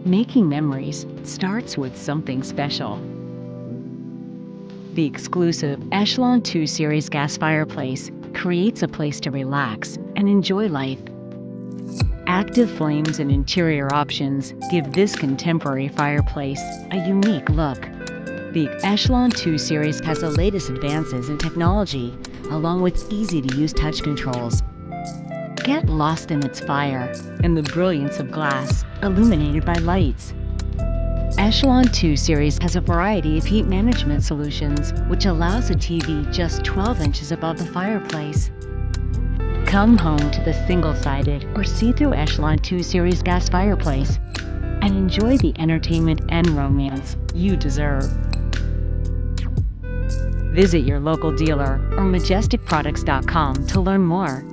Making memories starts with something special. The exclusive Echelon II Series gas fireplace creates a place to relax and enjoy life. Active flames and interior options give this contemporary fireplace a unique look. The Echelon II Series has the latest advances in technology, along with easy-to-use touch controls. Get lost in its fire and the brilliance of glass, illuminated by lights. Echelon II Series has a variety of heat management solutions, which allows the TV just 12 inches above the fireplace. Come home to the single-sided or see-through Echelon II Series gas fireplace and enjoy the entertainment and romance you deserve. Visit your local dealer or majesticproducts.com to learn more.